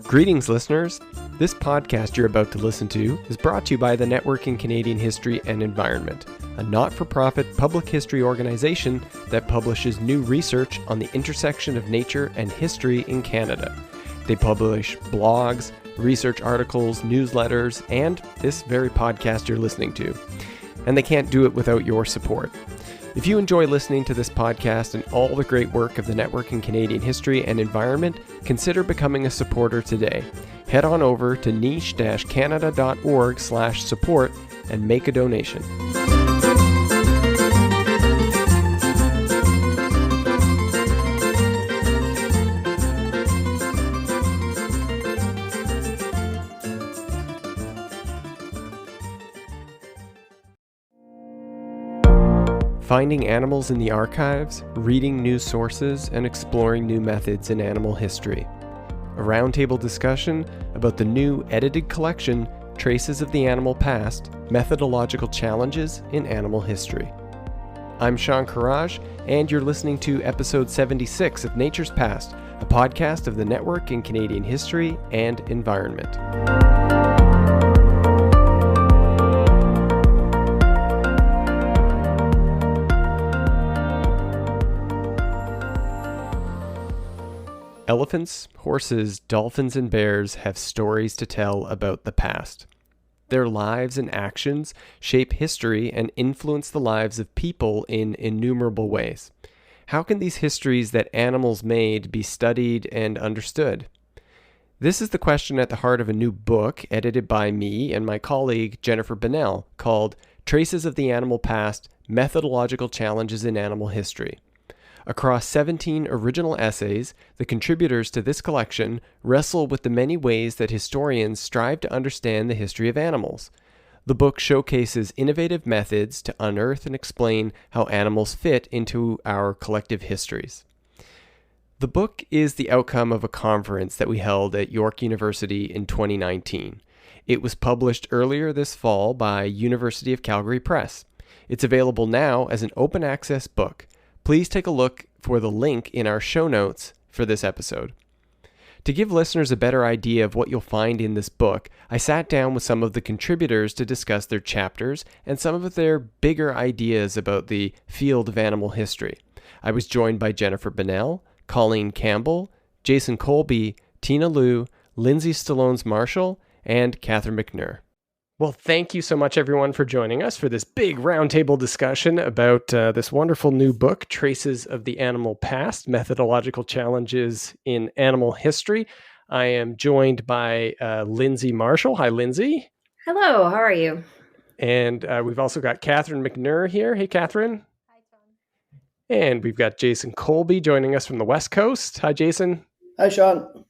Greetings, listeners. This podcast you're about to listen to is brought to you by the Network in Canadian History and Environment, a not-for-profit public history organization that publishes new research on the intersection of nature and history in Canada. They publish blogs, research articles, newsletters, and this very podcast you're listening to. And they can't do it without your support. If you enjoy listening to this podcast and all the great work of the Network in Canadian History and Environment, consider becoming a supporter today. Head on over to niche-canada.org/support and make a donation. Finding animals in the archives, reading new sources, and exploring new methods in animal history. A roundtable discussion about the new edited collection, Traces of the Animal Past, Methodological Challenges in Animal History. I'm Sean Courage, and you're listening to episode 76 of Nature's Past, a podcast of the Network in Canadian History and Environment. Elephants, horses, dolphins, and bears have stories to tell about the past. Their lives and actions shape history and influence the lives of people in innumerable ways. How can these histories that animals made be studied and understood? This is the question at the heart of a new book edited by me and my colleague Jennifer Bennell called Traces of the Animal Past, Methodological Challenges in Animal History. Across 17 original essays, the contributors to this collection wrestle with the many ways that historians strive to understand the history of animals. The book showcases innovative methods to unearth and explain how animals fit into our collective histories. The book is the outcome of a conference that we held at York University in 2019. It was published earlier this fall by University of Calgary Press. It's available now as an open access book. Please take a look for the link in our show notes for this episode. To give listeners a better idea of what you'll find in this book, I sat down with some of the contributors to discuss their chapters and some of their bigger ideas about the field of animal history. I was joined by Jennifer Bennell, Colleen Campbell, Jason Colby, Tina Liu, Lindsay Stallone-Marshall, and Catherine McNair. Well, thank you so much, everyone, for joining us for this big roundtable discussion about this wonderful new book, Traces of the Animal Past, Methodological Challenges in Animal History. I am joined by Lindsay Marshall. Hi, Lindsay. Hello, how are you? And we've also got Catherine McNair here. Hey, Catherine. Hi, Sean. And we've got Jason Colby joining us from the West Coast. Hi, Jason. Hi, Sean.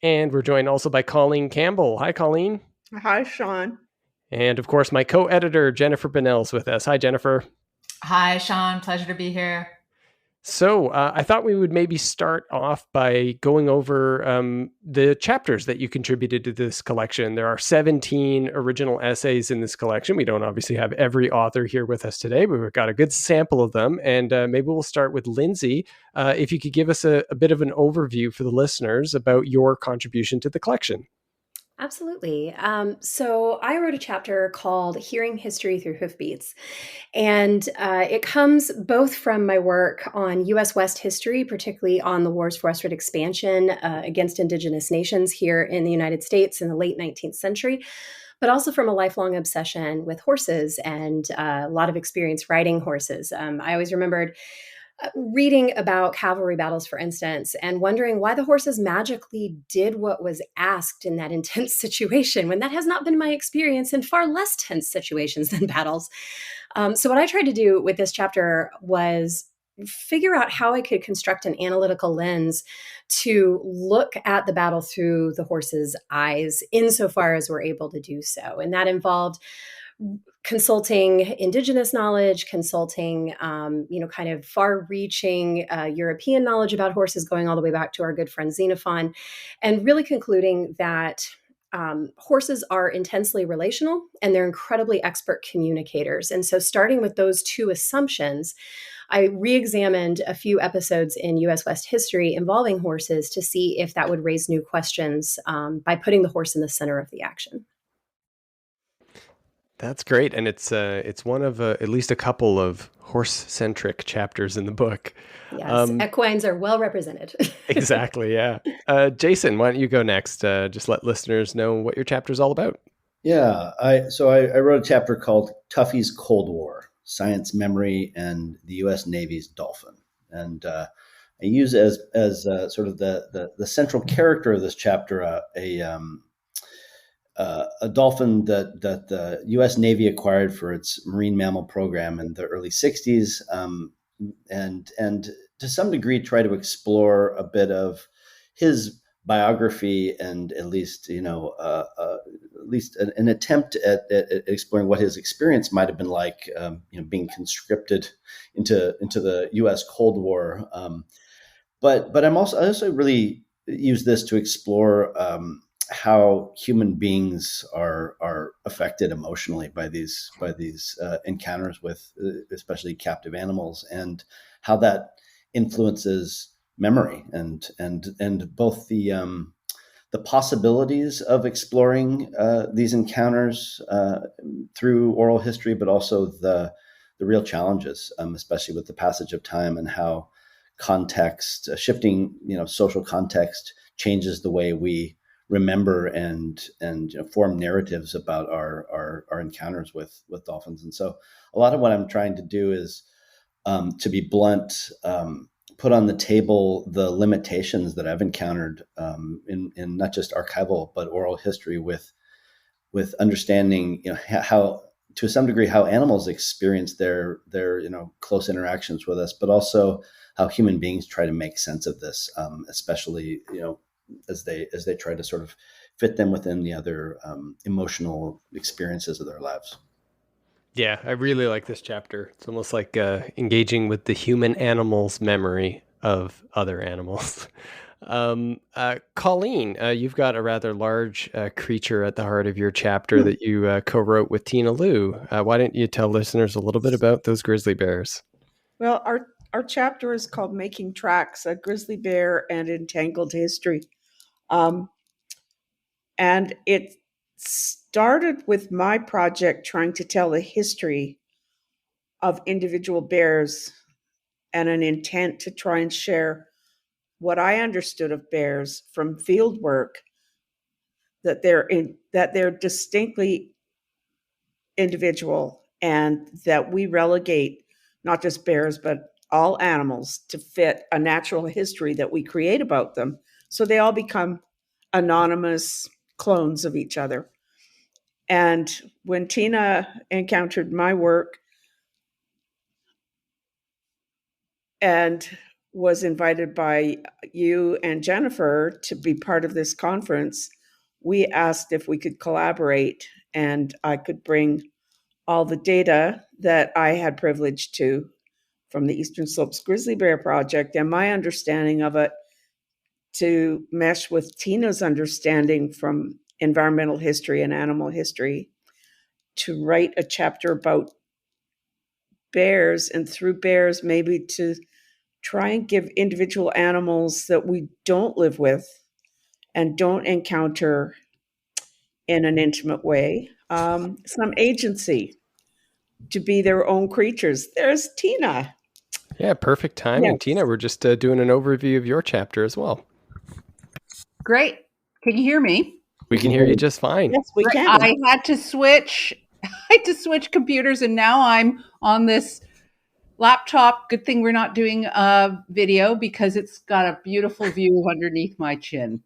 And we're joined also by Colleen Campbell. Hi, Colleen. Hi, Sean. And of course, my co-editor, Jennifer Bennell's with us. Hi, Jennifer. Hi, Sean. Pleasure to be here. So I thought we would maybe start off by going over the chapters that you contributed to this collection. There are 17 original essays in this collection. We don't obviously have every author here with us today, but we've got a good sample of them. And maybe we'll start with Lindsay. If you could give us a bit of an overview for the listeners about your contribution to the collection. Absolutely. So I wrote a chapter called Hearing History Through Hoofbeats. And it comes both from my work on U.S. West history, particularly on the wars for westward expansion against Indigenous nations here in the United States in the late 19th century, but also from a lifelong obsession with horses and a lot of experience riding horses. I always remembered reading about cavalry battles, for instance, and wondering why the horses magically did what was asked in that intense situation, when that has not been my experience in far less tense situations than battles. So what I tried to do with this chapter was figure out how I could construct an analytical lens to look at the battle through the horse's eyes, insofar as we're able to do so. And that involved consulting Indigenous knowledge, consulting, kind of far-reaching European knowledge about horses, going all the way back to our good friend Xenophon, and really concluding that horses are intensely relational and they're incredibly expert communicators. And so starting with those two assumptions, I re-examined a few episodes in US West history involving horses to see if that would raise new questions by putting the horse in the center of the action. That's great, and it's one of at least a couple of horse-centric chapters in the book. Yes, equines are well represented. Exactly, yeah. Jason, why don't you go next? Just let listeners know what your chapter is all about. Yeah, I wrote a chapter called Tuffy's Cold War: Science, Memory, and the U.S. Navy's Dolphin, and I use as sort of the central character of this chapter a dolphin that the U.S. Navy acquired for its marine mammal program in the early '60s, and to some degree try to explore a bit of his biography, and at least an attempt at exploring what his experience might have been like, being conscripted into the U.S. Cold War. But I also really use this to explore how human beings are affected emotionally by these encounters with especially captive animals, and how that influences memory and both the possibilities of exploring these encounters through oral history, but also the real challenges, especially with the passage of time and how context, shifting, social context changes the way we remember and form narratives about our encounters with dolphins. And so a lot of what I'm trying to do is, to be blunt, put on the table the limitations that I've encountered in not just archival but oral history with understanding how, to some degree, how animals experience their close interactions with us, but also how human beings try to make sense of this, especially as they try to sort of fit them within the other emotional experiences of their lives. Yeah, I really like this chapter. It's almost like engaging with the human animal's memory of other animals. Colleen, you've got a rather large creature at the heart of your chapter that you co-wrote with Tina Liu. Why don't you tell listeners a little bit about those grizzly bears? Well, our chapter is called Making Tracks, a Grizzly Bear and Entangled History. And it started with my project trying to tell the history of individual bears and an intent to try and share what I understood of bears from field work, that they're distinctly individual, and that we relegate not just bears but all animals to fit a natural history that we create about them, so they all become anonymous clones of each other. And when Tina encountered my work and was invited by you and Jennifer to be part of this conference, we asked if we could collaborate, and I could bring all the data that I had privilege to from the Eastern Slopes Grizzly Bear Project and my understanding of it to mesh with Tina's understanding from environmental history and animal history to write a chapter about bears, and through bears maybe to try and give individual animals that we don't live with and don't encounter in an intimate way some agency to be their own creatures. There's Tina. Yeah, perfect timing. Yes. Tina, we're just doing an overview of your chapter as well. Great. Can you hear me? We can hear you just fine. Yes, we can. I had to switch computers, and now I'm on this laptop. Good thing we're not doing a video because it's got a beautiful view underneath my chin.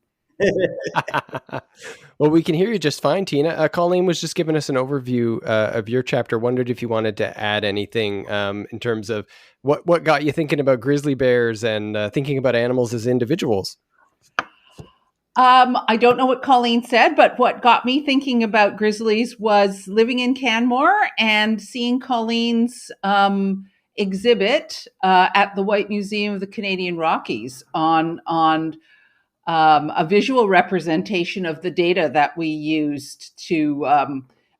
Well, we can hear you just fine, Tina. Colleen was just giving us an overview of your chapter. Wondered if you wanted to add anything in terms of what got you thinking about grizzly bears and thinking about animals as individuals. I don't know what Colleen said, but what got me thinking about grizzlies was living in Canmore and seeing Colleen's exhibit at the White Museum of the Canadian Rockies on a visual representation of the data that we used to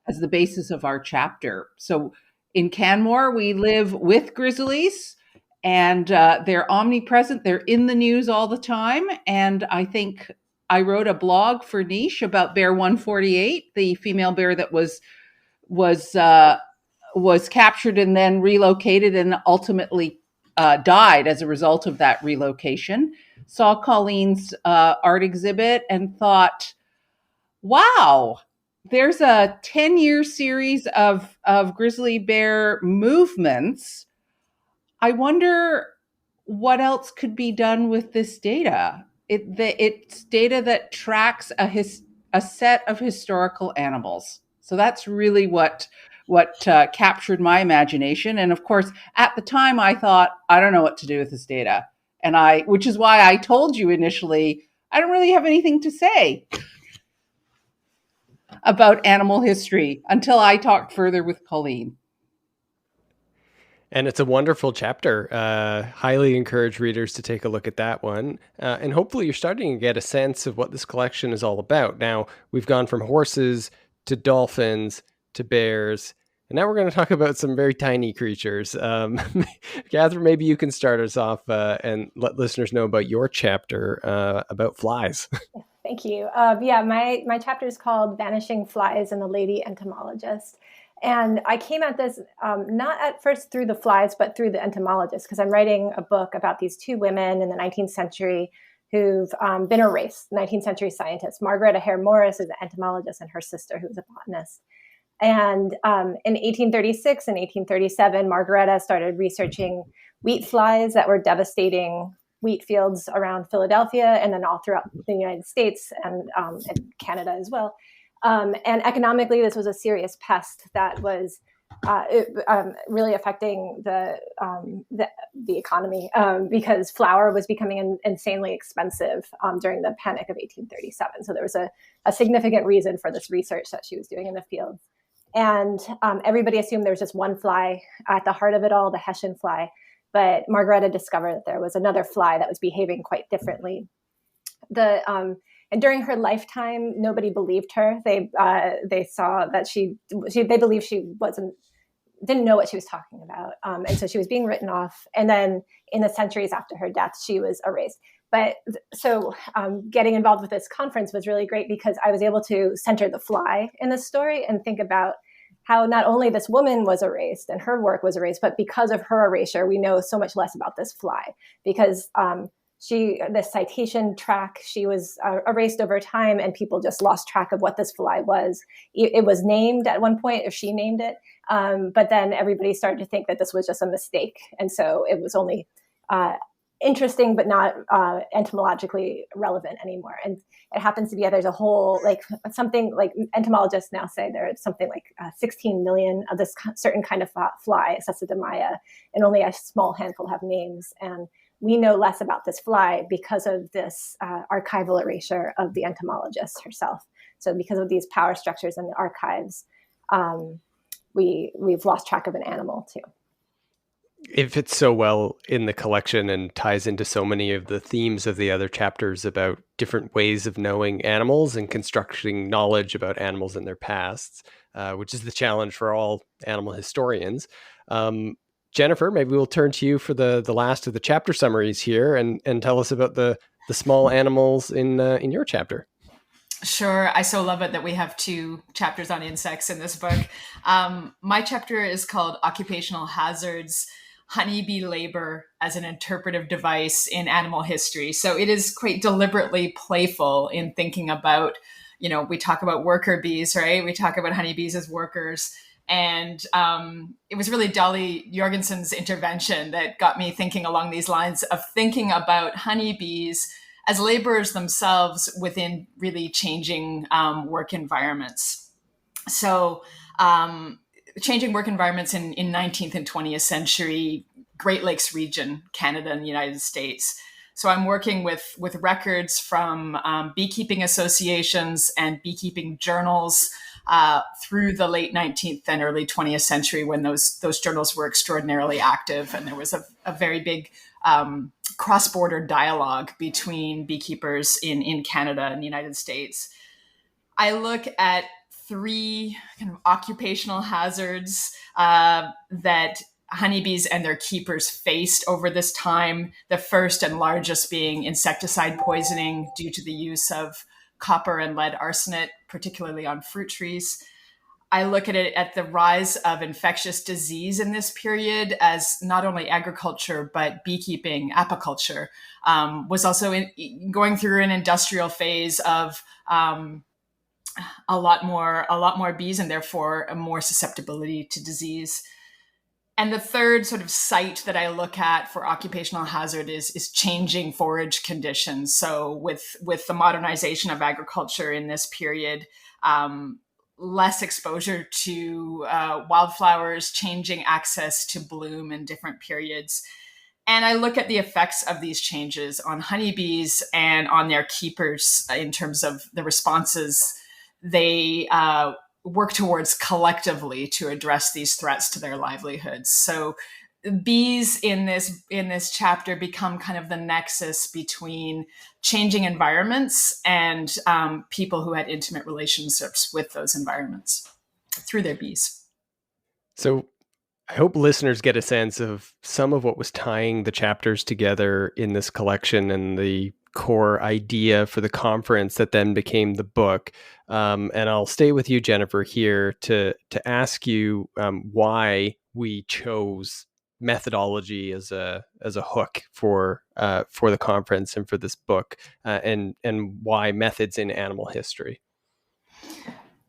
as the basis of our chapter. So in Canmore, we live with grizzlies, and they're omnipresent. They're in the news all the time. And I think I wrote a blog for Niche about bear 148, the female bear that was captured and then relocated and ultimately died as a result of that relocation. Saw Colleen's art exhibit and thought, wow, there's a 10-year series of grizzly bear movements. I wonder what else could be done with this data. It's data that tracks a set of historical animals. So that's really what captured my imagination. And of course, at the time, I thought, I don't know what to do with this data, which is why I told you initially, I don't really have anything to say about animal history until I talked further with Colleen. And it's a wonderful chapter. Highly encourage readers to take a look at that one. And hopefully you're starting to get a sense of what this collection is all about. Now, we've gone from horses to dolphins to bears, and now we're going to talk about some very tiny creatures. Catherine, maybe you can start us off and let listeners know about your chapter about flies. Thank you. My chapter is called Vanishing Flies and the Lady Entomologist. And I came at this not at first through the flies, but through the entomologist, because I'm writing a book about these two women in the 19th century who've been erased, 19th century scientists. Margaret Hare Morris is an entomologist, and her sister, who was a botanist. And in 1836 and 1837, Margareta started researching wheat flies that were devastating wheat fields around Philadelphia and then all throughout the United States and Canada as well. And economically, this was a serious pest that was really affecting the economy because flour was becoming insanely expensive during the Panic of 1837. So there was a significant reason for this research that she was doing in the field. And everybody assumed there was just one fly at the heart of it all, the Hessian fly. But Margareta discovered that there was another fly that was behaving quite differently. And during her lifetime, nobody believed her. They saw that they believed she didn't know what she was talking about. And so she was being written off. And then in the centuries after her death, she was erased. But so getting involved with this conference was really great because I was able to center the fly in the story and think about how not only this woman was erased and her work was erased, but because of her erasure, we know so much less about this fly because the citation track, she was erased over time and people just lost track of what this fly was. It was named at one point, or she named it, but then everybody started to think that this was just a mistake. And so it was only interesting, but not entomologically relevant anymore. And it happens to be, there's a whole, something like entomologists now say there's something like 16 million of this certain kind of fly, Cecidomyia, and only a small handful have names. And we know less about this fly because of this archival erasure of the entomologist herself. So because of these power structures in the archives, we've lost track of an animal too. It fits so well in the collection and ties into so many of the themes of the other chapters about different ways of knowing animals and constructing knowledge about animals in their pasts, which is the challenge for all animal historians. Jennifer, maybe we'll turn to you for the last of the chapter summaries here and tell us about the small animals in your chapter. Sure. I so love it that we have two chapters on insects in this book. My chapter is called Occupational Hazards, Honeybee Labor as an Interpretive Device in Animal History. So it is quite deliberately playful in thinking about, we talk about worker bees, right? We talk about honeybees as workers. And it was really Dolly Jorgensen's intervention that got me thinking along these lines of thinking about honeybees as laborers themselves within really changing work environments. So changing work environments in 19th and 20th century Great Lakes region, Canada and the United States. So I'm working with records from beekeeping associations and beekeeping journals through the late 19th and early 20th century when those journals were extraordinarily active. And there was a very big cross-border dialogue between beekeepers in Canada and the United States. I look at three kind of occupational hazards that honeybees and their keepers faced over this time, the first and largest being insecticide poisoning due to the use of copper and lead arsenate, particularly on fruit trees. I look at it at the rise of infectious disease in this period as not only agriculture, but beekeeping, apiculture, was also going through an industrial phase of a lot more bees and therefore a more susceptibility to disease. And the third sort of site that I look at for occupational hazard is changing forage conditions. So with the modernization of agriculture in this period, less exposure to wildflowers, changing access to bloom in different periods. And I look at the effects of these changes on honeybees and on their keepers in terms of the responses they work towards collectively to address these threats to their livelihoods. So bees in this chapter become kind of the nexus between changing environments and people who had intimate relationships with those environments through their bees. So I hope listeners get a sense of some of what was tying the chapters together in this collection and the core idea for the conference that then became the book. And I'll stay with you, Jennifer, here to ask you why we chose methodology as a hook for the conference and for this book, and why methods in animal history.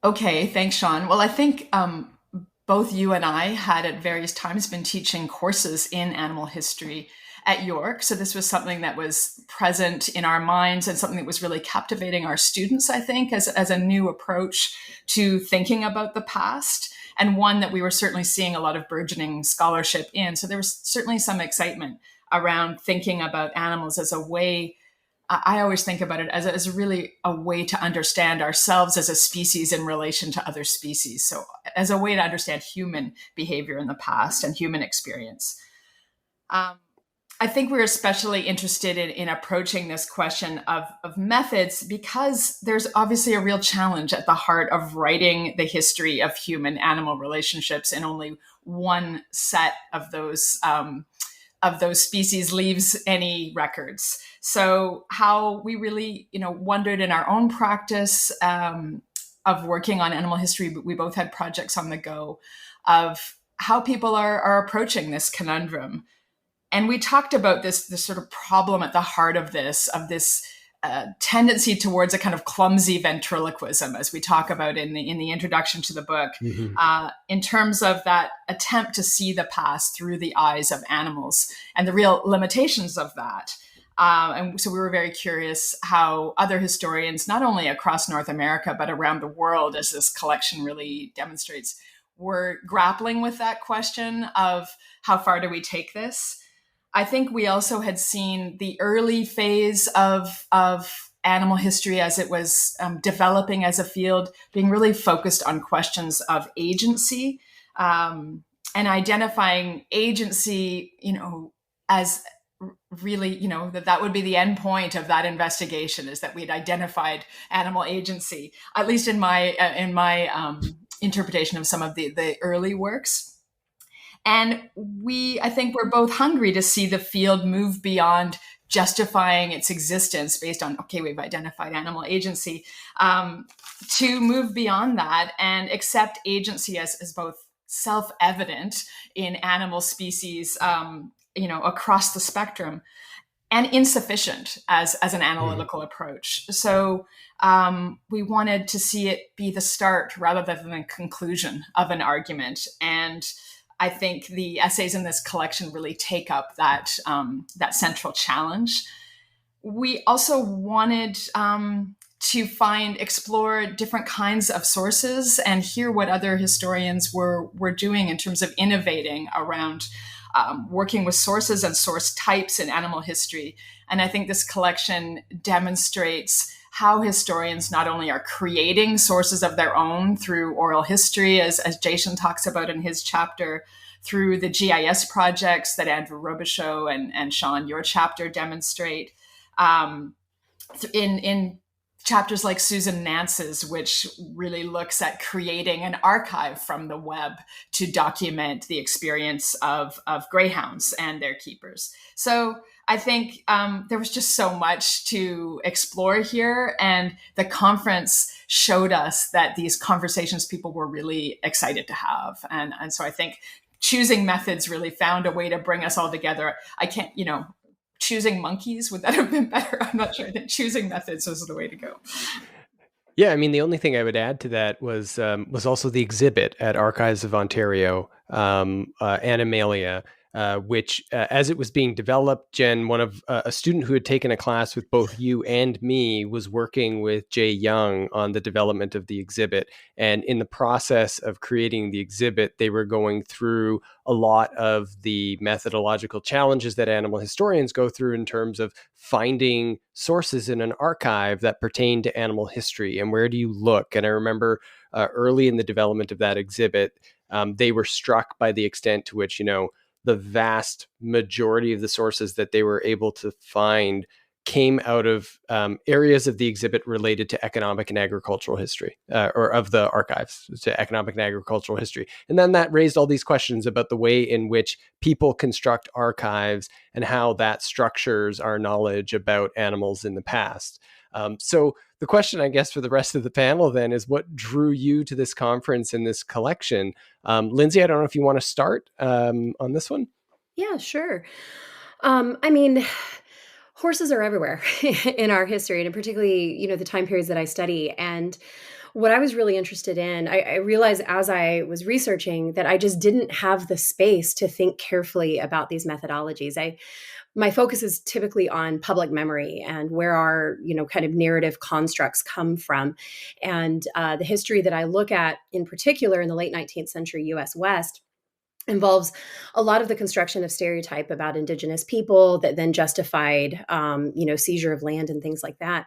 Okay, thanks, Sean. Well, I think both you and I had at various times been teaching courses in animal history at York. So this was something that was present in our minds and something that was really captivating our students, I think, as a new approach to thinking about the past, and one that we were certainly seeing a lot of burgeoning scholarship in. So there was certainly some excitement around thinking about animals as a way. I always think about it as really a way to understand ourselves as a species in relation to other species. So as a way to understand human behavior in the past and human experience. I think we're especially interested in approaching this question of methods because there's obviously a real challenge at the heart of writing the history of human-animal relationships, and only one set of those species leaves any records. So how we really, wondered in our own practice of working on animal history, but we both had projects on the go, of how people are approaching this conundrum. And we talked about this sort of problem at the heart of this tendency towards a kind of clumsy ventriloquism, as we talk about in the introduction to the book, in terms of that attempt to see the past through the eyes of animals and the real limitations of that. And so we were very curious how other historians, not only across North America, but around the world, as this collection really demonstrates, were grappling with that question of how far do we take this? I think we also had seen the early phase of animal history as it was developing as a field, being really focused on questions of agency and identifying agency, as really, that would be the end point of that investigation, is that we'd identified animal agency, at least in my interpretation of some of the early works. And I think we're both hungry to see the field move beyond justifying its existence based on, okay, we've identified animal agency, to move beyond that and accept agency as both self-evident in animal species, across the spectrum, and insufficient as an analytical approach. So we wanted to see it be the start rather than the conclusion of an argument. And I think the essays in this collection really take up that central challenge. We also wanted to explore different kinds of sources and hear what other historians were doing in terms of innovating around working with sources and source types in animal history. And I think this collection demonstrates how historians not only are creating sources of their own through oral history, as Jason talks about in his chapter, through the GIS projects that Andrew Robichaud and Sean, your chapter, demonstrate, in chapters like Susan Nance's, which really looks at creating an archive from the web to document the experience of greyhounds and their keepers. So I think there was just so much to explore here. And the conference showed us that these conversations people were really excited to have. And so I think choosing methods really found a way to bring us all together. I can't, choosing monkeys, would that have been better? I'm not sure. I think choosing methods was the way to go. Yeah, I mean, the only thing I would add to that was also the exhibit at Archives of Ontario, Animalia, which, as it was being developed, Jen, one of a student who had taken a class with both you and me, was working with Jay Young on the development of the exhibit. And in the process of creating the exhibit, they were going through a lot of the methodological challenges that animal historians go through in terms of finding sources in an archive that pertain to animal history, and where do you look. And I remember early in the development of that exhibit, they were struck by the extent to which, the vast majority of the sources that they were able to find came out of areas of the exhibit related to economic and agricultural history, or of the archives to economic and agricultural history. And then that raised all these questions about the way in which people construct archives and how that structures our knowledge about animals in the past. So the question, I guess, for the rest of the panel then is, what drew you to this conference and this collection? Lindsay, I don't know if you want to start on this one. Yeah, sure. I mean, horses are everywhere in our history, and particularly, the time periods that I study. And what I was really interested in, I realized as I was researching that I just didn't have the space to think carefully about these methodologies. My focus is typically on public memory and where our, kind of narrative constructs come from. And the history that I look at in particular in the late 19th century US West involves a lot of the construction of stereotype about Indigenous people that then justified, seizure of land and things like that.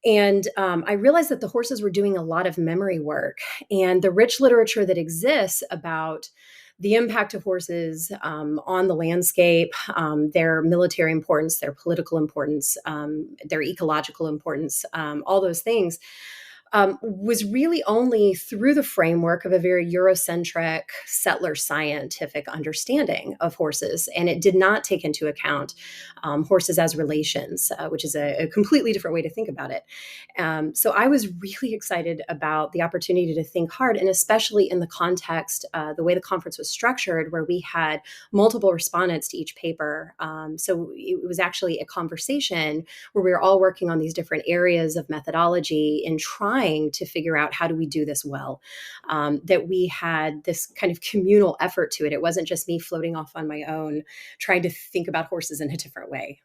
And I realized that the horses were doing a lot of memory work, and the rich literature that exists about the impact of horses on the landscape, their military importance, their political importance, their ecological importance, all those things, was really only through the framework of a very Eurocentric, settler scientific understanding of horses. And it did not take into account horses as relations, which is a completely different way to think about it. So I was really excited about the opportunity to think hard, and especially in the context, the way the conference was structured, where we had multiple respondents to each paper. So it was actually a conversation where we were all working on these different areas of methodology and trying to figure out how do we do this well, that we had this kind of communal effort to it. It wasn't just me floating off on my own, trying to think about horses in a different way.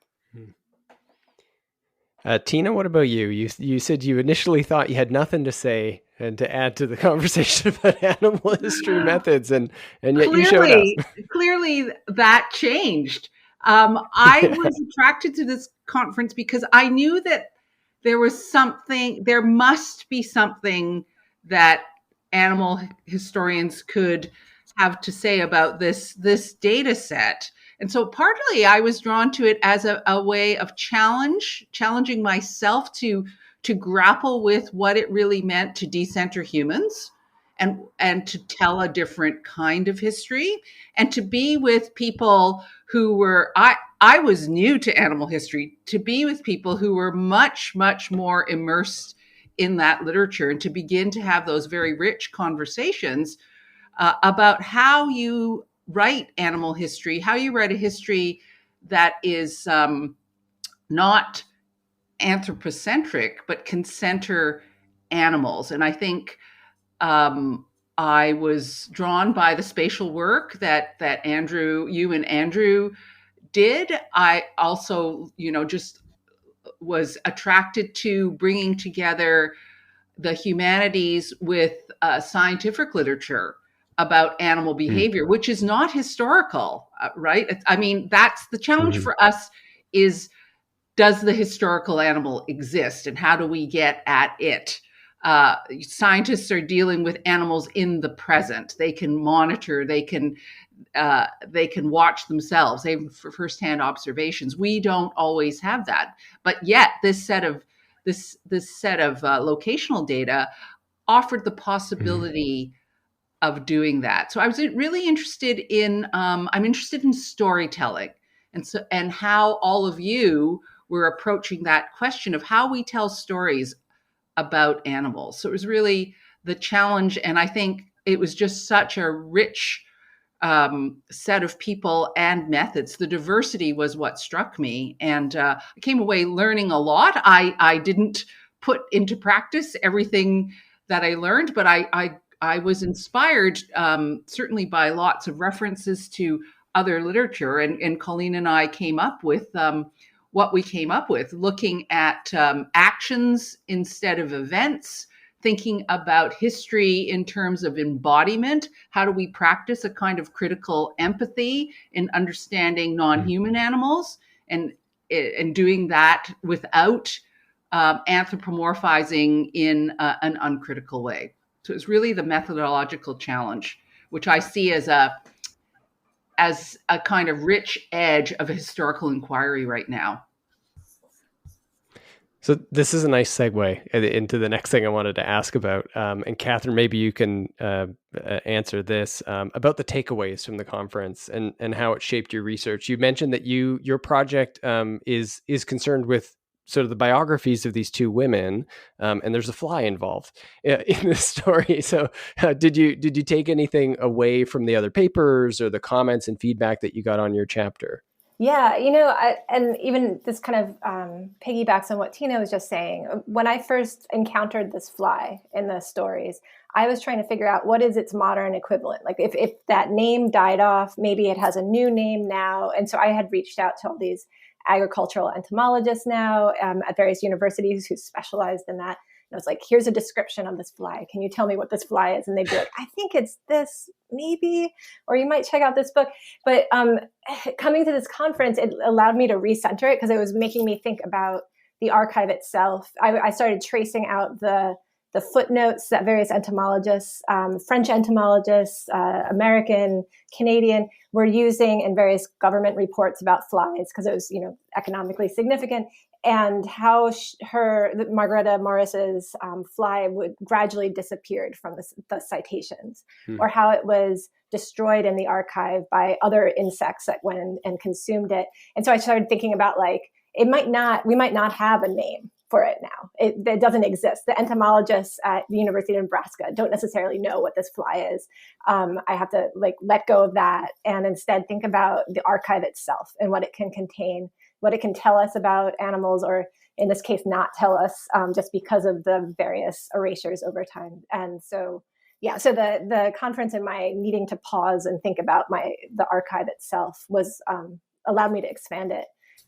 Tina, what about you? You said you initially thought you had nothing to say and to add to the conversation about animal history methods, and yet you showed up. Clearly that changed. I was attracted to this conference because I knew that there must be something that animal historians could have to say about this data set. And so partly I was drawn to it as a way of challenging myself to grapple with what it really meant to decenter humans and to tell a different kind of history, and to be with people who were, I was new to animal history, to be with people who were much, much more immersed in that literature, and to begin to have those very rich conversations about how you write animal history, how you write a history that is not anthropocentric, but can center animals. And I think I was drawn by the spatial work that you and Andrew did. I also, just was attracted to bringing together the humanities with scientific literature about animal behavior, which is not historical, right? I mean, that's the challenge for us is, does the historical animal exist, and how do we get at it? Scientists are dealing with animals in the present. They can monitor, they can watch themselves, they have firsthand observations. We don't always have that, but yet this set of this set of locational data offered the possibility of doing that. So I was really interested in, I'm interested in storytelling, and how all of you were approaching that question of how we tell stories about animals. So it was really the challenge, and I think it was just such a rich set of people and methods. The diversity was what struck me, and I came away learning a lot. I didn't put into practice everything that I learned, but I was inspired certainly by lots of references to other literature, and Colleen and I came up with what we came up with, looking at actions instead of events, thinking about history in terms of embodiment. How do we practice a kind of critical empathy in understanding non-human animals, and doing that without anthropomorphizing in an uncritical way? So it's really the methodological challenge, which I see as a kind of rich edge of a historical inquiry right now. So this is a nice segue into the next thing I wanted to ask about. And Catherine, maybe you can answer this about the takeaways from the conference and how it shaped your research. You mentioned that your project is concerned with sort of the biographies of these two women, and there's a fly involved in this story. So did you take anything away from the other papers or the comments and feedback that you got on your chapter? Yeah, and even this kind of piggybacks on what Tina was just saying. When I first encountered this fly in the stories, I was trying to figure out what is its modern equivalent. Like if that name died off, maybe it has a new name now. And so I had reached out to all these agricultural entomologists now at various universities who specialized in that. And I was like, here's a description of this fly. Can you tell me what this fly is? And they'd be like, I think it's this, maybe, or you might check out this book. But coming to this conference, it allowed me to recenter it because it was making me think about the archive itself. I started tracing out the footnotes that various entomologists, French entomologists, American, Canadian, were using in various government reports about flies because it was, economically significant, and how Margareta Morris's fly would gradually disappeared from the citations, or how it was destroyed in the archive by other insects that went and consumed it. And so I started thinking about we might not have a name for it now. It doesn't exist. The entomologists at the University of Nebraska don't necessarily know what this fly is. I have to let go of that and instead think about the archive itself and what it can contain, what it can tell us about animals, or in this case, not tell us just because of the various erasures over time. And so, so the conference and my needing to pause and think about the archive itself was allowed me to expand it.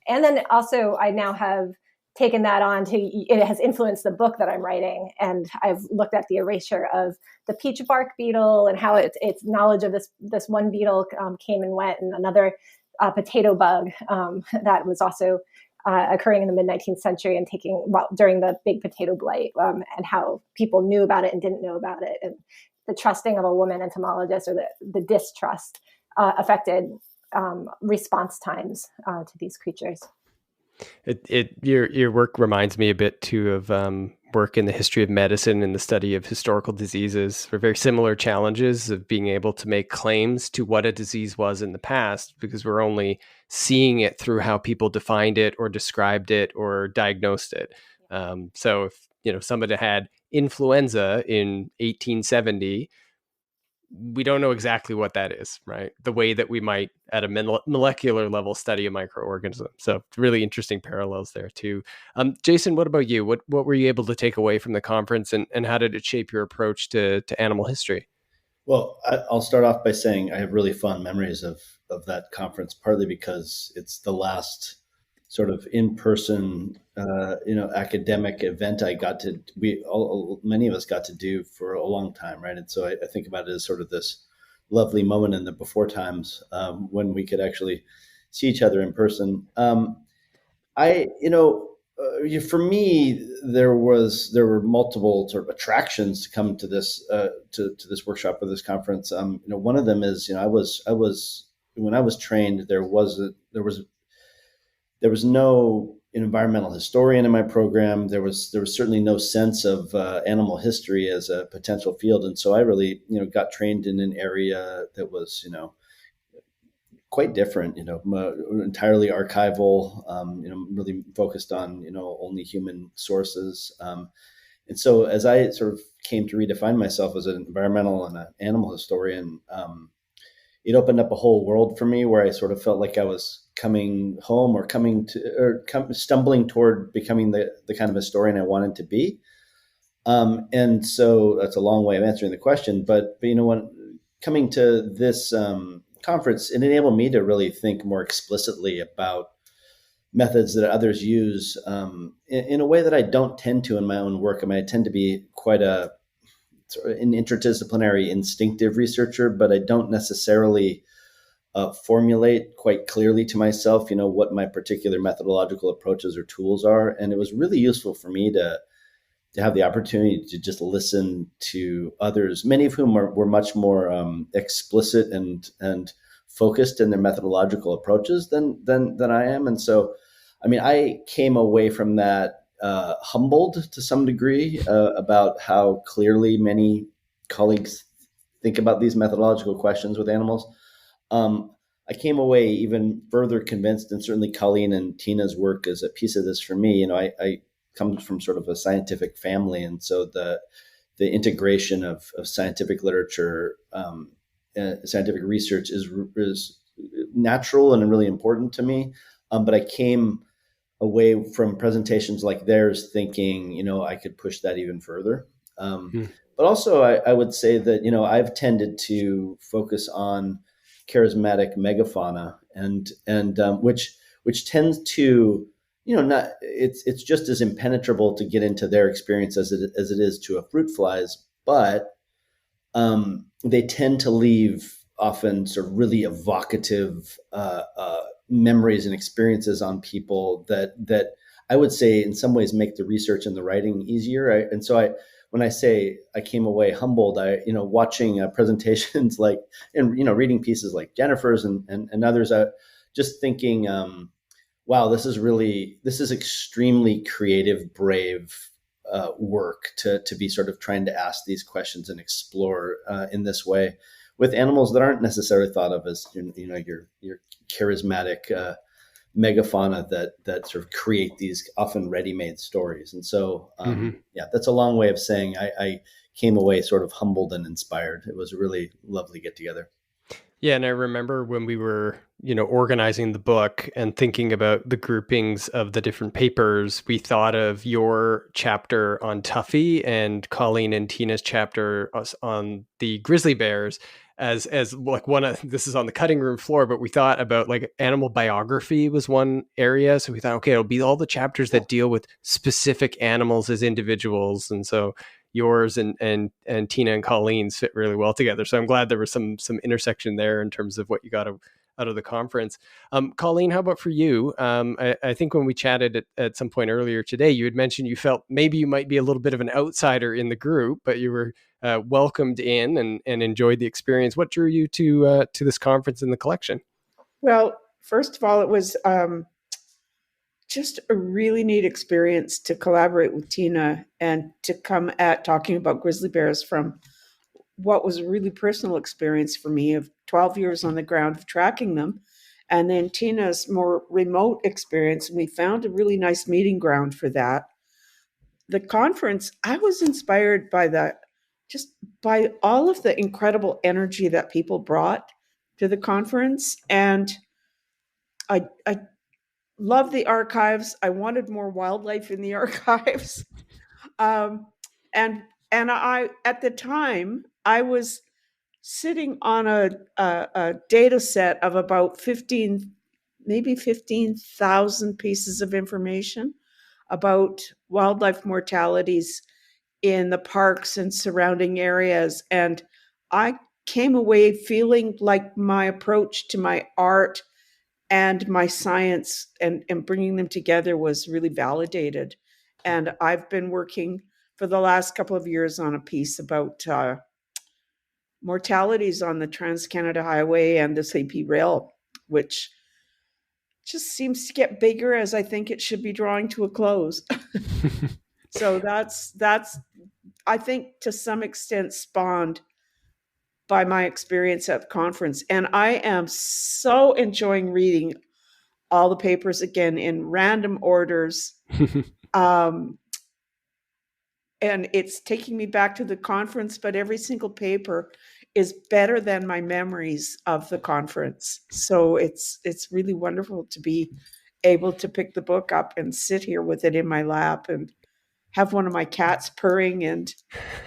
And then also I now have taken that on it has influenced the book that I'm writing. And I've looked at the erasure of the peach bark beetle and how its knowledge of this one beetle came and went, and another potato bug that was also occurring in the mid-19th century and during the big potato blight, and how people knew about it and didn't know about it. And the trusting of a woman entomologist, or the distrust, affected response times to these creatures. Your work reminds me a bit too of work in the history of medicine and the study of historical diseases, for very similar challenges of being able to make claims to what a disease was in the past, because we're only seeing it through how people defined it or described it or diagnosed it. So if somebody had influenza in 1870, we don't know exactly what that is, right? The way that we might at a molecular level study a microorganism. So really interesting parallels there too. Jason, what about you? What were you able to take away from the conference, and how did it shape your approach to animal history? Well, I'll start off by saying I have really fond memories of that conference, partly because it's the last sort of in-person, academic event many of us got to do for a long time, right? And so I think about it as sort of this lovely moment in the before times when we could actually see each other in person. For me, there were multiple sort of attractions to come to this to this workshop or this conference. One of them is, I was when I was trained, there was no an environmental historian in my program. There was certainly no sense of animal history as a potential field, and so I really got trained in an area that was quite different, entirely archival, really focused on only human sources. And so as I sort of came to redefine myself as an environmental and an animal historian, it opened up a whole world for me where I sort of felt like I was coming home or stumbling toward becoming the kind of historian I wanted to be. And so that's a long way of answering the question, but when coming to this conference, it enabled me to really think more explicitly about methods that others use in a way that I don't tend to in my own work. I mean, I tend to be quite an interdisciplinary, instinctive researcher, but I don't necessarily formulate quite clearly to myself, what my particular methodological approaches or tools are. And it was really useful for me to have the opportunity to just listen to others, many of whom were much more explicit and focused in their methodological approaches than I am. And so, I mean, I came away from that humbled to some degree about how clearly many colleagues think about these methodological questions with animals. I came away even further convinced, and certainly Colleen and Tina's work is a piece of this for me. I come from sort of a scientific family, and so the integration of scientific literature, scientific research is natural and really important to me. But I came away from presentations like theirs thinking, I could push that even further. But also, I would say that I've tended to focus on charismatic megafauna, and which tends to not it's just as impenetrable to get into their experience as it is to a fruit fly's, but they tend to leave often sort of really evocative memories and experiences on people that I would say in some ways make the research and the writing easier. When I say I came away humbled, watching presentations like, and reading pieces like Jennifer's and others, just thinking, wow, this is extremely creative, brave work to be sort of trying to ask these questions and explore in this way with animals that aren't necessarily thought of as your charismatic megafauna that sort of create these often ready-made stories. And so, that's a long way of saying I came away sort of humbled and inspired. It was a really lovely get together. Yeah, and I remember when we were, organizing the book and thinking about the groupings of the different papers, we thought of your chapter on Tuffy and Colleen and Tina's chapter on the grizzly bears as like one of, this is on the cutting room floor, but we thought about like animal biography was one area. So we thought, okay, it'll be all the chapters that deal with specific animals as individuals. And so yours and Tina and Colleen's fit really well together. So I'm glad there was some intersection there in terms of what you got out of the conference. Colleen, how about for you? I think when we chatted at some point earlier today, you had mentioned you felt maybe you might be a little bit of an outsider in the group, but you were welcomed in and enjoyed the experience. What drew you to this conference and the collection? Well, first of all, it was just a really neat experience to collaborate with Tina and to come at talking about grizzly bears from what was a really personal experience for me of 12 years on the ground of tracking them. And then Tina's more remote experience. And we found a really nice meeting ground for that. The conference, I was inspired by by all of the incredible energy that people brought to the conference. And I love the archives. I wanted more wildlife in the archives. And I, at the time, I was sitting on a data set of about 15,000 pieces of information about wildlife mortalities in the parks and surrounding areas. And I came away feeling like my approach to my art and my science and bringing them together was really validated. And I've been working for the last couple of years on a piece about mortalities on the Trans-Canada Highway and the CP Rail, which just seems to get bigger as I think it should be drawing to a close. So that's I think to some extent spawned by my experience at the conference. And I am so enjoying reading all the papers again in random orders. And it's taking me back to the conference, but every single paper is better than my memories of the conference. So it's really wonderful to be able to pick the book up and sit here with it in my lap and have one of my cats purring and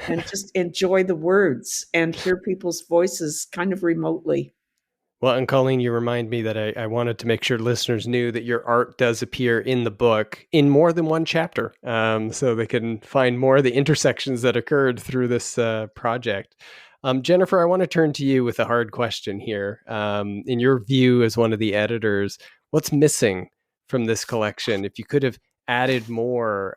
just enjoy the words and hear people's voices kind of remotely. Well, and Colleen, you remind me that I wanted to make sure listeners knew that your art does appear in the book in more than one chapter, so they can find more of the intersections that occurred through this project. Jennifer, I want to turn to you with a hard question here. In your view as one of the editors, what's missing from this collection? If you could have added more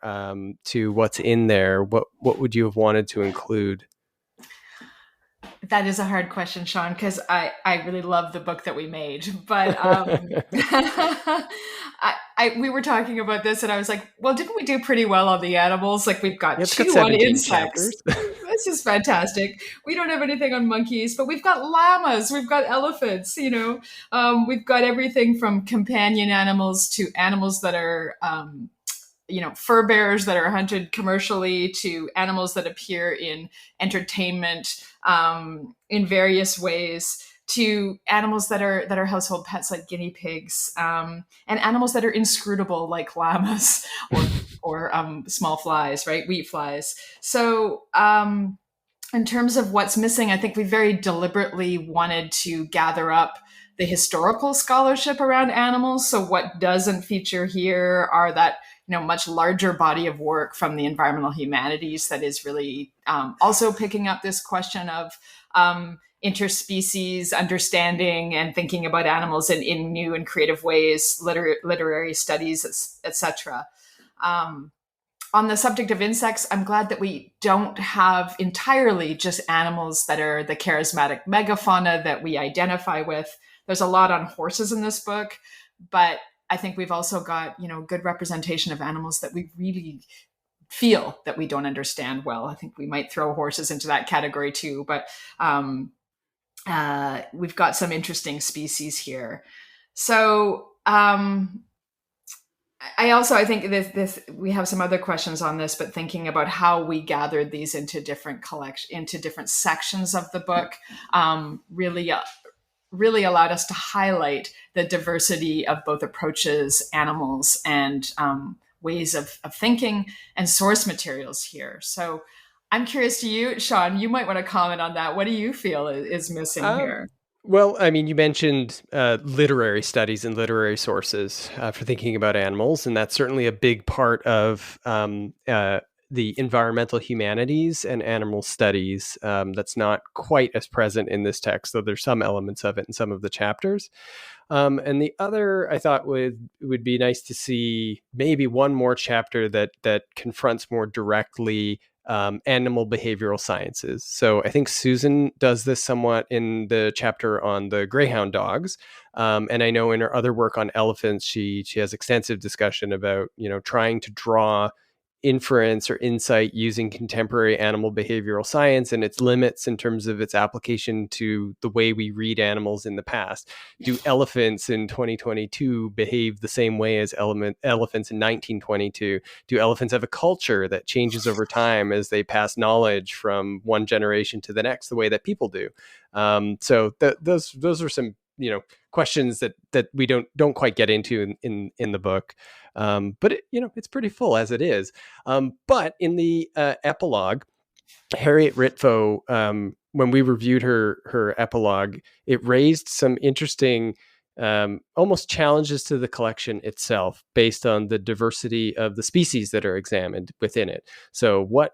to what's in there, what would you have wanted to include? That is a hard question, Sean, because I really love the book that we made. But we were talking about this and I was like, well, didn't we do pretty well on the animals? Like we've got 2 on insects. This is fantastic. We don't have anything on monkeys, but we've got llamas, we've got elephants, we've got everything from companion animals to animals that are fur bearers that are hunted commercially to animals that appear in entertainment in various ways, to animals that are household pets like guinea pigs, and animals that are inscrutable like llamas or small flies, right? Wheat flies. So in terms of what's missing, I think we very deliberately wanted to gather up the historical scholarship around animals. So what doesn't feature here are that much larger body of work from the environmental humanities that is really also picking up this question of interspecies understanding and thinking about animals in new and creative ways, literary studies, etc. On the subject of insects, I'm glad that we don't have entirely just animals that are the charismatic megafauna that we identify with. There's a lot on horses in this book, but I think we've also got, good representation of animals that we really feel that we don't understand well. I think we might throw horses into that category too, but we've got some interesting species here. So I think this we have some other questions on this, but thinking about how we gathered these into different different sections of the book really allowed us to highlight the diversity of both approaches, animals, and ways of thinking and source materials here. So I'm curious to you, Sean, you might want to comment on that. What do you feel is missing here? Well, I mean, you mentioned literary studies and literary sources for thinking about animals, and that's certainly a big part of the environmental humanities and animal studies. That's not quite as present in this text, though there's some elements of it in some of the chapters. And the other, I thought would be nice to see maybe one more chapter that confronts more directly animal behavioral sciences. So I think Susan does this somewhat in the chapter on the greyhound dogs. And I know in her other work on elephants, she has extensive discussion about, trying to draw inference or insight using contemporary animal behavioral science and its limits in terms of its application to the way we read animals in the past. Do elephants in 2022 behave the same way as elephants in 1922? Do elephants have a culture that changes over time as they pass knowledge from one generation to the next, the way that people do? So those are some questions that we don't quite get into in the book. But it's pretty full as it is. But in the epilogue, Harriet Ritvo, when we reviewed her epilogue, it raised some interesting almost challenges to the collection itself based on the diversity of the species that are examined within it. So what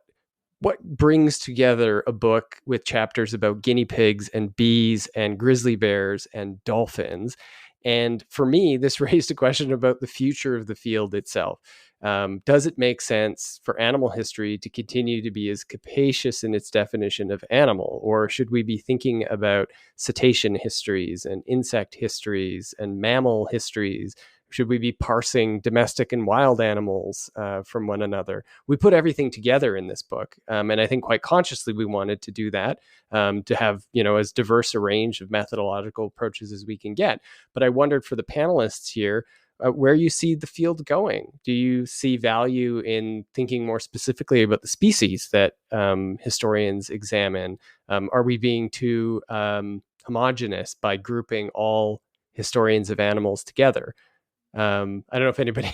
brings together a book with chapters about guinea pigs and bees and grizzly bears and dolphins? And for me, this raised a question about the future of the field itself. Does it make sense for animal history to continue to be as capacious in its definition of animal? Or should we be thinking about cetacean histories and insect histories and mammal histories Should we be parsing domestic and wild animals from one another? We put everything together in this book. And I think quite consciously we wanted to do that, to have, as diverse a range of methodological approaches as we can get. But I wondered for the panelists here, where you see the field going. Do you see value in thinking more specifically about the species that historians examine? Are we being too homogenous by grouping all historians of animals together? I don't know if anybody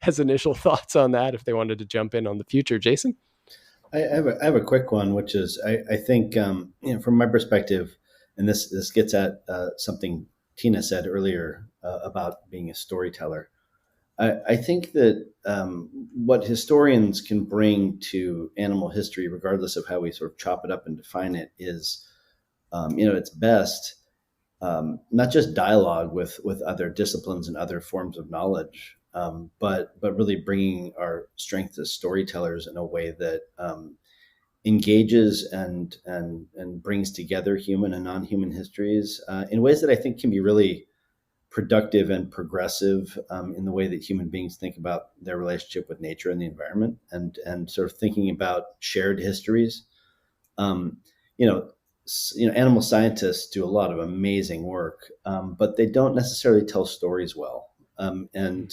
has initial thoughts on that, if they wanted to jump in on the future. Jason? I have a quick one, which is I think from my perspective, and this gets at something Tina said earlier about being a storyteller. I think that what historians can bring to animal history, regardless of how we sort of chop it up and define it, is, it's best not just dialogue with other disciplines and other forms of knowledge, but really bringing our strength as storytellers in a way that engages and brings together human and non-human histories in ways that I think can be really productive and progressive in the way that human beings think about their relationship with nature and the environment, and sort of thinking about shared histories. Animal scientists do a lot of amazing work, but they don't necessarily tell stories well. And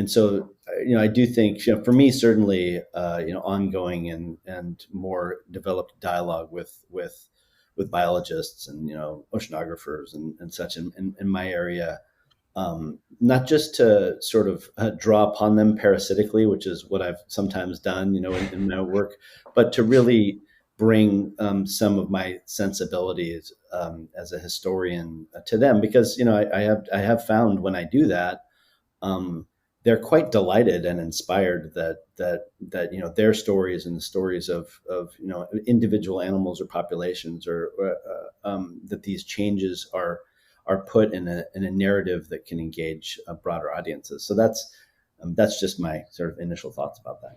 so, I do think, for me, certainly, ongoing and more developed dialogue with biologists and, oceanographers and such in my area, not just to sort of draw upon them parasitically, which is what I've sometimes done, in my work, but to really bring some of my sensibilities as a historian to them, because, I have found when I do that, they're quite delighted and inspired that their stories and the stories of individual animals or populations, or that these changes are put in a narrative that can engage broader audiences. So that's just my sort of initial thoughts about that.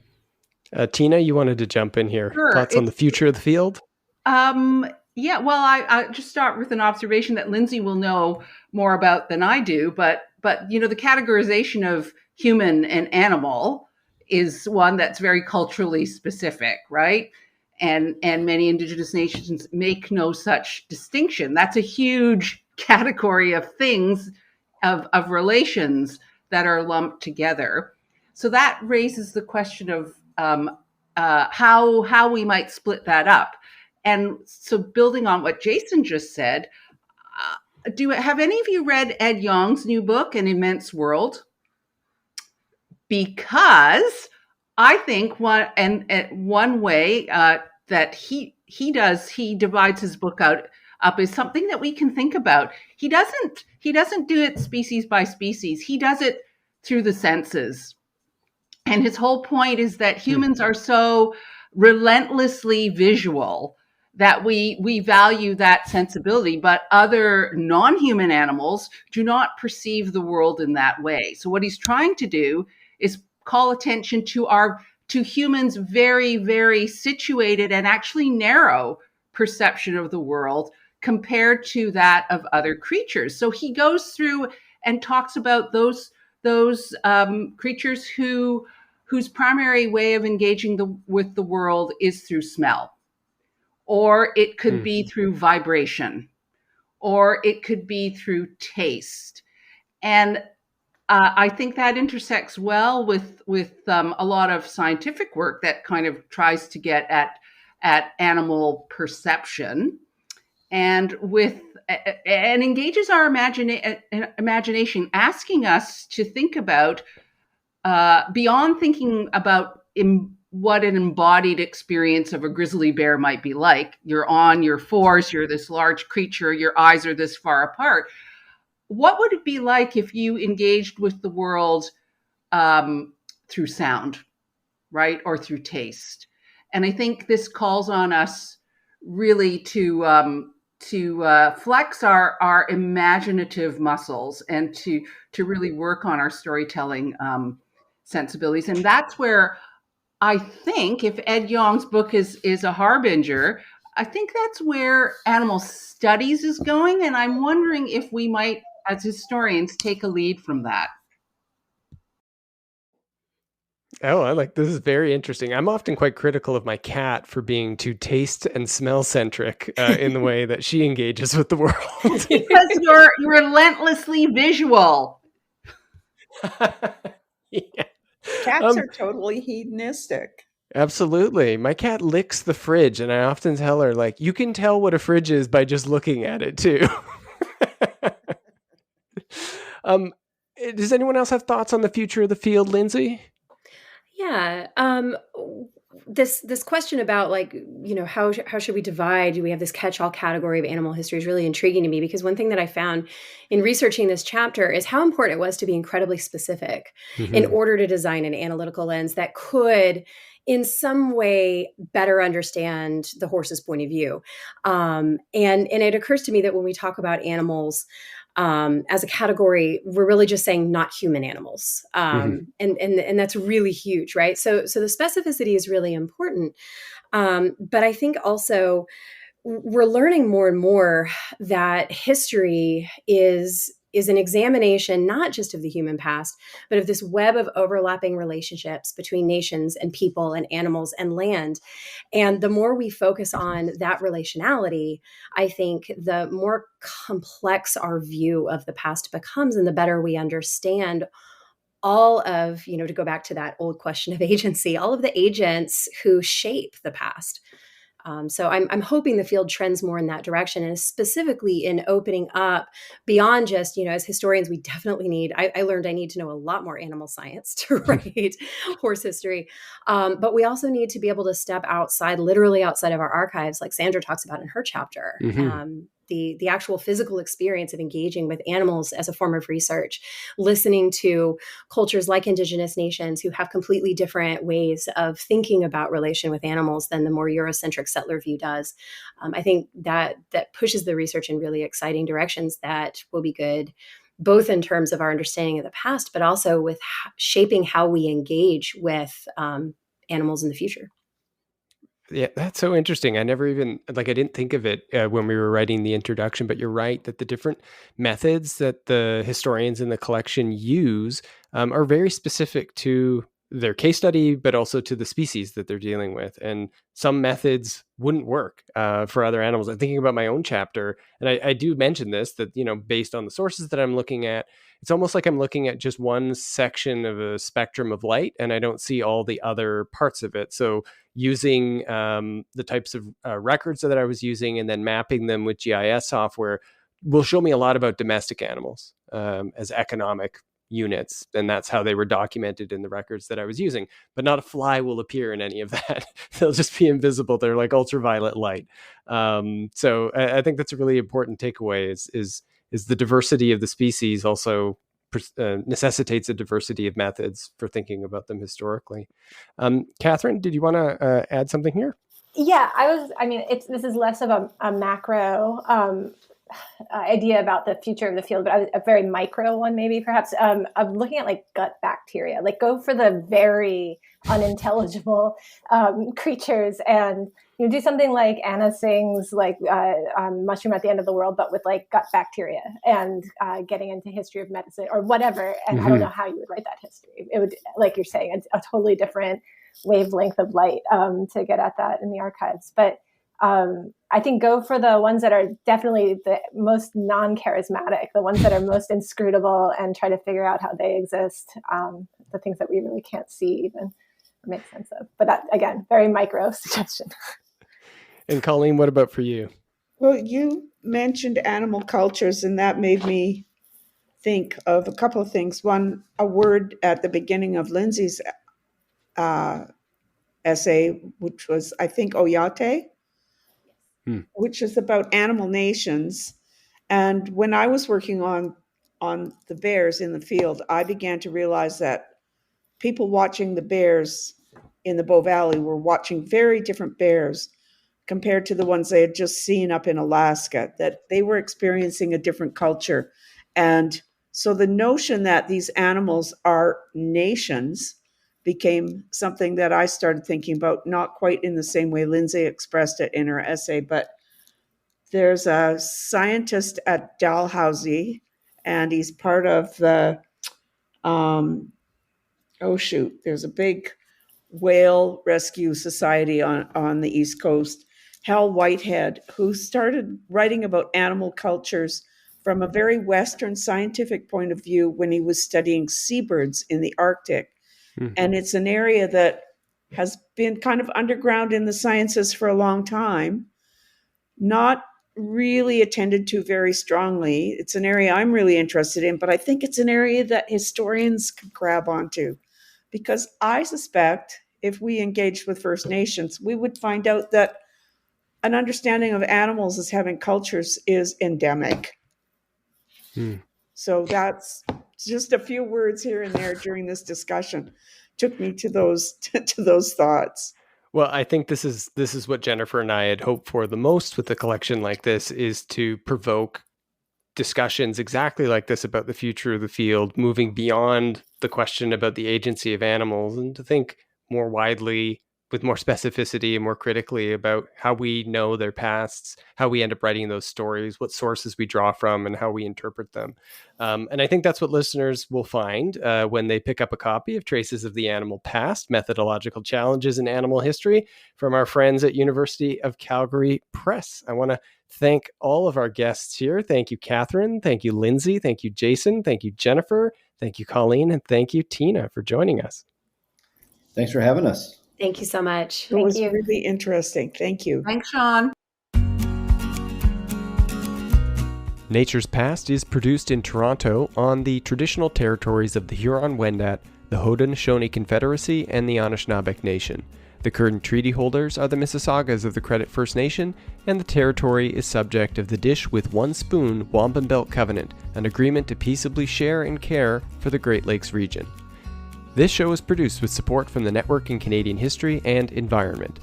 Tina, you wanted to jump in here. Sure. Thoughts on the future of the field? Yeah, well, I just start with an observation that Lindsay will know more about than I do, but the categorization of human and animal is one that's very culturally specific, right? And many indigenous nations make no such distinction. That's a huge category of things, of relations that are lumped together. So that raises the question of how we might split that up. And so, building on what Jason just said, have any of you read Ed Yong's new book, An Immense World? Because I think one way that he divides his book up is something that we can think about. He doesn't do it species by species. He does it through the senses. And his whole point is that humans are so relentlessly visual that we value that sensibility, but other non-human animals do not perceive the world in that way. So what he's trying to do is call attention to humans' very, very situated and actually narrow perception of the world compared to that of other creatures. So he goes through and talks about those creatures whose primary way of engaging with the world is through smell. Or it could be through vibration, or it could be through taste. And I think that intersects well with a lot of scientific work that kind of tries to get at animal perception, and engages our imagination, asking us to think about beyond thinking about what an embodied experience of a grizzly bear might be like. You're on your fours, you're this large creature, your eyes are this far apart. What would it be like if you engaged with the world through sound, right? Or through taste? And I think this calls on us really to flex our imaginative muscles and to really work on our storytelling sensibilities. And that's where I think, if Ed Yong's book is a harbinger, I think that's where animal studies is going. And I'm wondering if we might as historians, take a lead from that. Oh, this is very interesting. I'm often quite critical of my cat for being too taste and smell centric in the way that she engages with the world. Because you're relentlessly visual. Yeah. Cats are totally hedonistic. Absolutely. My cat licks the fridge, and I often tell her, you can tell what a fridge is by just looking at it too. Does anyone else have thoughts on the future of the field, Lindsay? Yeah. This question about how should we divide? Do we have this catch-all category of animal history is really intriguing to me, because one thing that I found in researching this chapter is how important it was to be incredibly specific in order to design an analytical lens that could in some way better understand the horse's point of view. And it occurs to me that when we talk about animals as a category, we're really just saying not human animals. And that's really huge, right? So the specificity is really important. But I think also we're learning more and more that history is an examination, not just of the human past, but of this web of overlapping relationships between nations and people and animals and land. And the more we focus on that relationality, I think the more complex our view of the past becomes, and the better we understand all of, to go back to that old question of agency, all of the agents who shape the past. So I'm hoping the field trends more in that direction, and specifically in opening up beyond just, as historians, we definitely need, I learned I need to know a lot more animal science to write horse history. But we also need to be able to step outside, literally outside of our archives, like Sandra talks about in her chapter. The actual physical experience of engaging with animals as a form of research, listening to cultures like indigenous nations who have completely different ways of thinking about relation with animals than the more Eurocentric settler view does. I think that pushes the research in really exciting directions that will be good, both in terms of our understanding of the past, but also with shaping how we engage with animals in the future. Yeah, that's so interesting. I never even, I didn't think of it when we were writing the introduction, but you're right that the different methods that the historians in the collection use are very specific to their case study, but also to the species that they're dealing with. And some methods wouldn't work for other animals. I'm thinking about my own chapter, and I do mention this, that, based on the sources that I'm looking at, it's almost like I'm looking at just one section of a spectrum of light, and I don't see all the other parts of it. So using the types of records that I was using and then mapping them with GIS software will show me a lot about domestic animals as economic units. And that's how they were documented in the records that I was using. But not a fly will appear in any of that. They'll just be invisible. They're like ultraviolet light. So I think that's a really important takeaway is the diversity of the species also necessitates a diversity of methods for thinking about them historically. Catherine, did you want to add something here? Yeah, this is less of a macro idea about the future of the field, but a very micro one, maybe perhaps. I'm looking at gut bacteria, go for the very unintelligible creatures, and do something like Anna Singh's Mushroom at the End of the World, but with gut bacteria, and getting into history of medicine or whatever. And I don't know how you would write that history. It would, like you're saying, a totally different wavelength of light to get at that in the archives. But I think go for the ones that are definitely the most non-charismatic, the ones that are most inscrutable, and try to figure out how they exist, the things that we really can't see even or make sense of. But that, again, very micro suggestion. And Colleen, what about for you? Well, you mentioned animal cultures, and that made me think of a couple of things. One, a word at the beginning of Lindsay's essay, which was, I think, oyate, which is about animal nations. And when I was working on the bears in the field, I began to realize that people watching the bears in the Bow Valley were watching very different bears compared to the ones they had just seen up in Alaska, that they were experiencing a different culture. And so the notion that these animals are nations became something that I started thinking about, not quite in the same way Lindsay expressed it in her essay, but there's a scientist at Dalhousie and he's part of the, there's a big whale rescue society on the East Coast, Hal Whitehead, who started writing about animal cultures from a very Western scientific point of view when he was studying seabirds in the Arctic. Mm-hmm. And it's an area that has been kind of underground in the sciences for a long time, not really attended to very strongly. It's an area I'm really interested in, but I think it's an area that historians could grab onto, because I suspect if we engaged with First Nations, we would find out that an understanding of animals as having cultures is endemic. So that's just a few words here and there during this discussion took me to those thoughts. Well, I think this is what Jennifer and I had hoped for the most with a collection like this, is to provoke discussions exactly like this about the future of the field, moving beyond the question about the agency of animals, and to think more widely, with more specificity and more critically, about how we know their pasts, how we end up writing those stories, what sources we draw from, and how we interpret them. And I think that's what listeners will find when they pick up a copy of Traces of the Animal Past, Methodological Challenges in Animal History from our friends at University of Calgary Press. I want to thank all of our guests here. Thank you, Catherine. Thank you, Lindsay. Thank you, Jason. Thank you, Jennifer. Thank you, Colleen. And thank you, Tina, for joining us. Thanks for having us. Thank you so much. It was really interesting. Thank you. Thanks, Sean. Nature's Past is produced in Toronto on the traditional territories of the Huron-Wendat, the Haudenosaunee Confederacy, and the Anishinaabeg Nation. The current treaty holders are the Mississaugas of the Credit First Nation, and the territory is subject of the Dish with One Spoon Wampum Belt Covenant, an agreement to peaceably share and care for the Great Lakes region. This show is produced with support from the Network in Canadian History and Environment.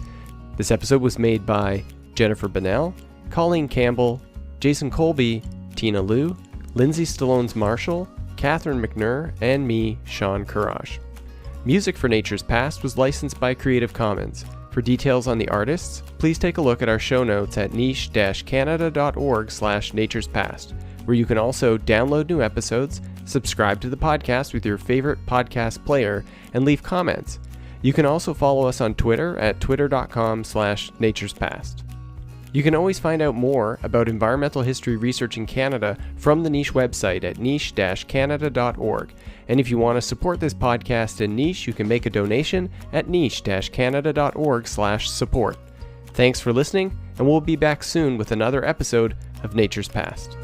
This episode was made by Jennifer Bonnell, Colleen Campbell, Jason Colby, Tina Liu, Lindsay Stallones-Marshall, Catherine McNur, and me, Sean Courage. Music for Nature's Past was licensed by Creative Commons. For details on the artists, please take a look at our show notes at niche-canada.org/naturespast, where you can also download new episodes, subscribe to the podcast with your favorite podcast player, and leave comments. You can also follow us on Twitter at twitter.com/naturespast. You can always find out more about environmental history research in Canada from the Niche website at niche-canada.org. And if you want to support this podcast and Niche, you can make a donation at niche-canada.org/support. Thanks for listening, and we'll be back soon with another episode of Nature's Past.